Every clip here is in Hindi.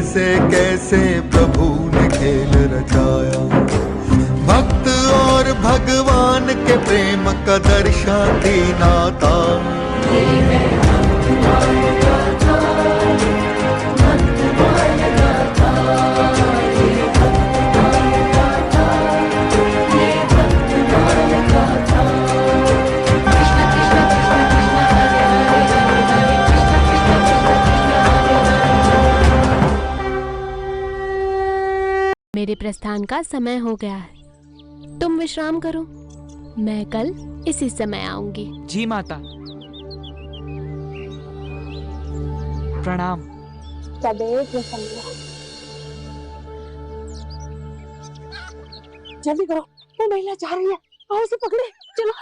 कैसे कैसे प्रभु ने खेल रचाया। भक्त और भगवान के प्रेम का दर्शाती नाता। मेरे प्रस्थान का समय हो गया है, तुम विश्राम करो, मैं कल इसी समय आऊंगी। जी माता। प्रणाम। तदेव प्रसन्न। जल्दी करो, वो महिला जा रही है, आओ उसे पकड़े, चलो।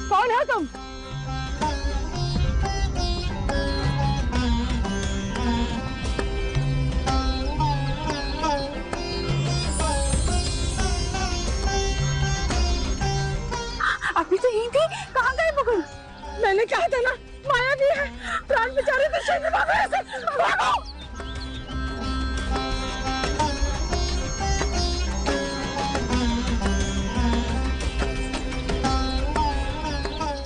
कौन है तुम? अभी तो यही थी, कहाँ गए मुकुल? मैंने कहा था ना, माया भी है, प्राण बेचारे तो शरीर भागो ऐसे, भागो।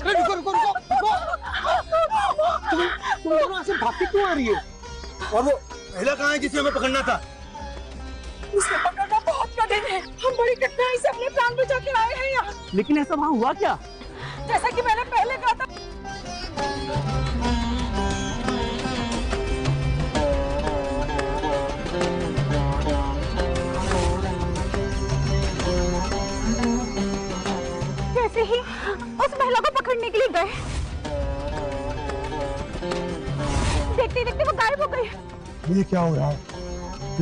रुको रुको रुको, तुम दोनों ऐसे भागती क्यों आ रही है? और वो महिला कहाँ है जिसे हमें पकड़ना था? उसे पकड़ना बहुत कठिन है, हम बड़ी कठिनाई से अपने प्राण बचा के आए हैं यहाँ। लेकिन ऐसा वहाँ हुआ क्या? जैसा कि मैंने पहले कहा था, जैसे ही उस महिला को पकड़ने के लिए गए, देखते देखते वो गायब हो गई। ये क्या हो रहा है?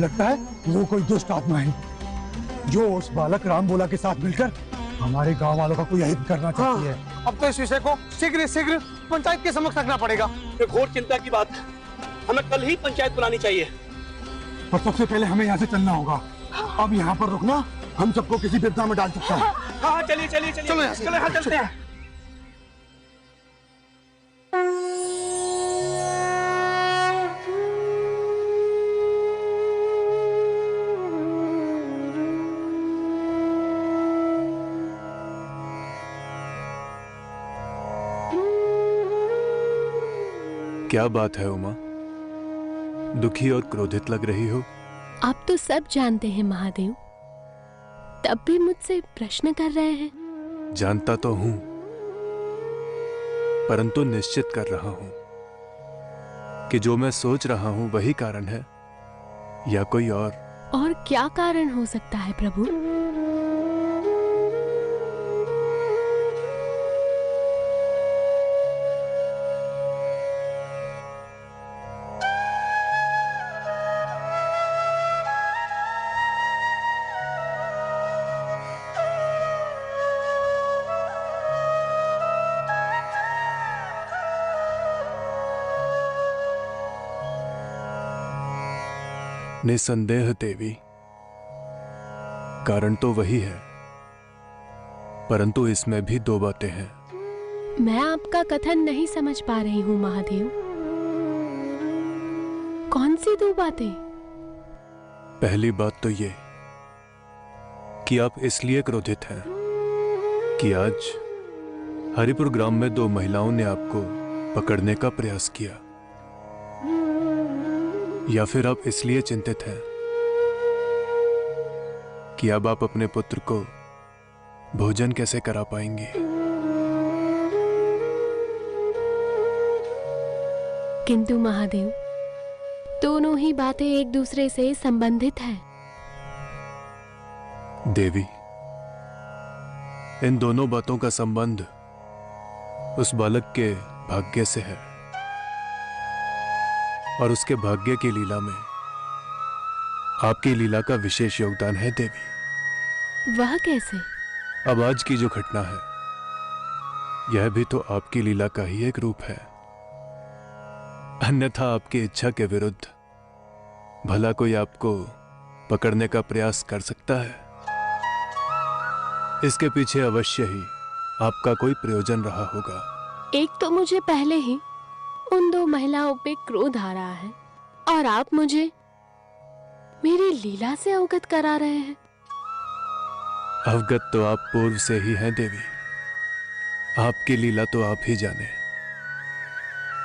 लगता है वो कोई दुष्ट आत्मा है जो उस बालक रामबोला के साथ मिलकर हमारे गांव वालों का कोई अहित करना चाहती है। अब तो इस विषय को शीघ्र पंचायत के समक्ष रखना पड़ेगा। ये घोर चिंता की बात है, हमें कल ही पंचायत बुलानी चाहिए। पर सबसे पहले हमें यहाँ से चलना होगा। अब यहाँ पर रुकना हम सबको किसी विपदा में डाल सकता है। हाँ चलिए चलिए चलिए, चलो यहाँ चलते हैं। क्या बात है उमा, दुखी और क्रोधित लग रही हो? आप तो सब जानते हैं महादेव, तब भी मुझसे प्रश्न कर रहे हैं। जानता तो हूं, परंतु निश्चित कर रहा हूं कि जो मैं सोच रहा हूं वही कारण है या कोई और। और क्या कारण हो सकता है प्रभु? निसंदेह देवी, कारण तो वही है, परंतु इसमें भी दो बातें हैं। मैं आपका कथन नहीं समझ पा रही हूँ महादेव, कौन सी दो बातें? पहली बात तो ये कि आप इसलिए क्रोधित हैं कि आज हरिपुर ग्राम में दो महिलाओं ने आपको पकड़ने का प्रयास किया, या फिर आप इसलिए चिंतित हैं कि अब आप अपने पुत्र को भोजन कैसे करा पाएंगे। किंतु महादेव, दोनों ही बातें एक दूसरे से संबंधित हैं। देवी, इन दोनों बातों का संबंध उस बालक के भाग्य से है और उसके भाग्य की लीला में आपकी लीला का विशेष योगदान है देवी। वह कैसे? अब आज की जो घटना है, यह भी तो आपकी लीला का ही एक रूप है। अन्यथा आपकी इच्छा के विरुद्ध भला कोई आपको पकड़ने का प्रयास कर सकता है? इसके पीछे अवश्य ही आपका कोई प्रयोजन रहा होगा। एक तो मुझे पहले ही उन दो महिलाओं पे क्रोध आ रहा है और आप मुझे मेरी लीला से अवगत करा रहे हैं। अवगत तो आप पूर्व से ही हैं देवी। आपकी लीला तो आप ही जाने,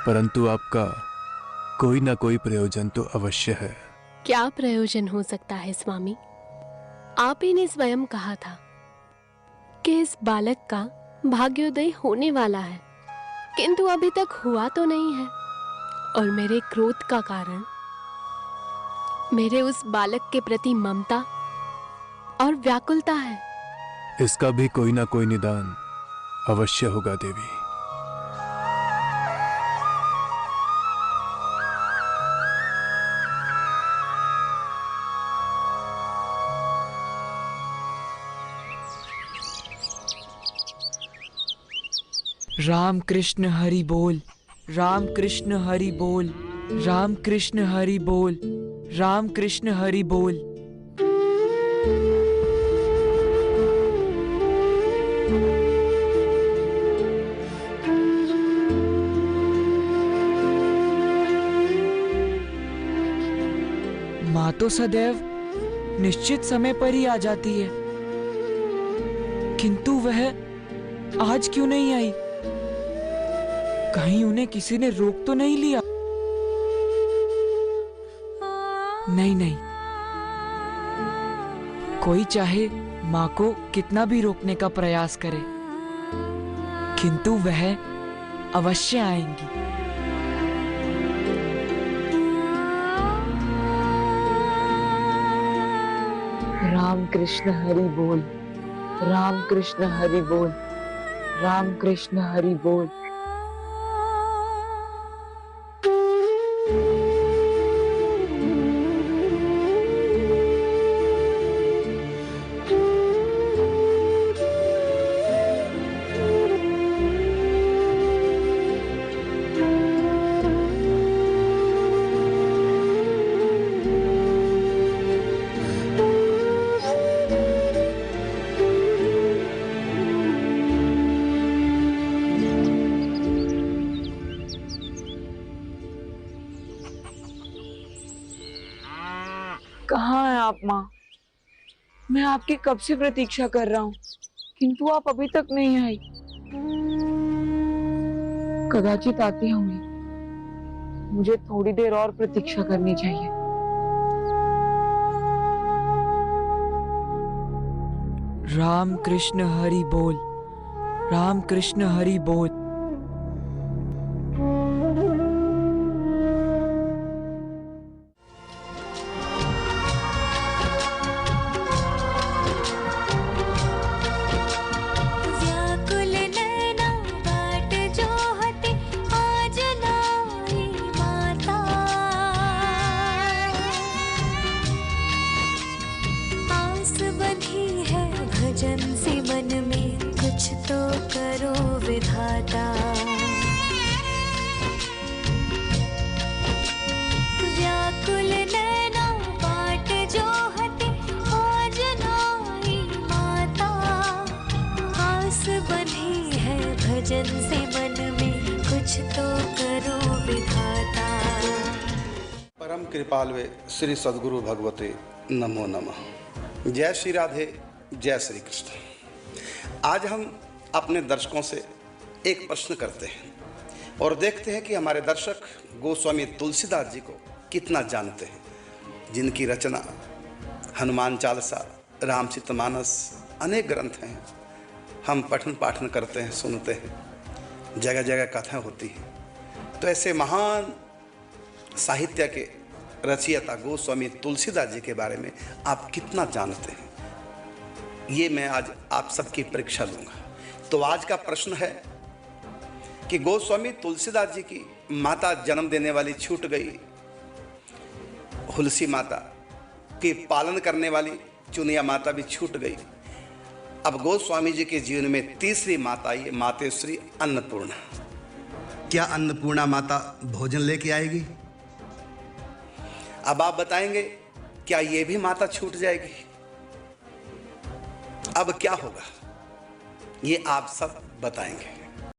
परंतु आपका कोई ना कोई प्रयोजन तो अवश्य है। क्या प्रयोजन हो सकता है स्वामी? आप ही ने स्वयं कहा था कि इस बालक का भाग्योदय होने वाला है, किंतु अभी तक हुआ तो नहीं है। और मेरे क्रोध का कारण मेरे उस बालक के प्रति ममता और व्याकुलता है। इसका भी कोई ना कोई निदान अवश्य होगा देवी। राम कृष्ण हरि बोल, राम कृष्ण हरि बोल, राम कृष्ण हरि बोल, राम कृष्ण हरि बोल। माँ तो सदैव निश्चित समय पर ही आ जाती है, किंतु वह आज क्यों नहीं आई? कहीं उन्हें किसी ने रोक तो नहीं लिया? नहीं नहीं, कोई चाहे माँ को कितना भी रोकने का प्रयास करे, किंतु वह अवश्य आएंगी। राम कृष्ण हरि बोल, राम कृष्ण हरि बोल, राम कृष्ण हरि बोल। कहाँ हैं आप माँ? मैं आपकी कब से प्रतीक्षा कर रहा हूँ, किंतु आप अभी तक नहीं आई। कदाचित आती होंगी, मुझे थोड़ी देर और प्रतीक्षा करनी चाहिए। राम कृष्ण हरि बोल, राम कृष्ण हरि बोल। भजन से मन में कुछ तो करो विधाता। व्याकुल नैना बाट जो हते आज नाई माता। आस बंधी है भजन से मन में कुछ तो करो विधाता। परम कृपालवे श्री सद्गुरु भगवते नमो नमः। जय श्री राधे, जय श्री कृष्ण। आज हम अपने दर्शकों से एक प्रश्न करते हैं और देखते हैं कि हमारे दर्शक गोस्वामी तुलसीदास जी को कितना जानते हैं, जिनकी रचना हनुमान चालीसा, रामचरितमानस अनेक ग्रंथ हैं। हम पठन पाठन करते हैं, सुनते हैं, जगह जगह कथाएं होती हैं। तो ऐसे महान साहित्य के रचयिता गोस्वामी तुलसीदास जी के बारे में आप कितना जानते हैं, ये मैं आज आप सबकी परीक्षा लूँगा। तो आज का प्रश्न है कि गोस्वामी तुलसीदास जी की माता जन्म देने वाली छूट गई, हुलसी माता की पालन करने वाली चुनिया माता भी छूट गई। अब गोस्वामी जी के जीवन में तीसरी माता आई, मातेश्री अन्नपूर्णा। क्या अन्नपूर्णा माता भोजन लेके आएगी? अब आप बताएंगे क्या ये भी माता छूट जाएगी? अब क्या होगा ये आप सब बताएंगे।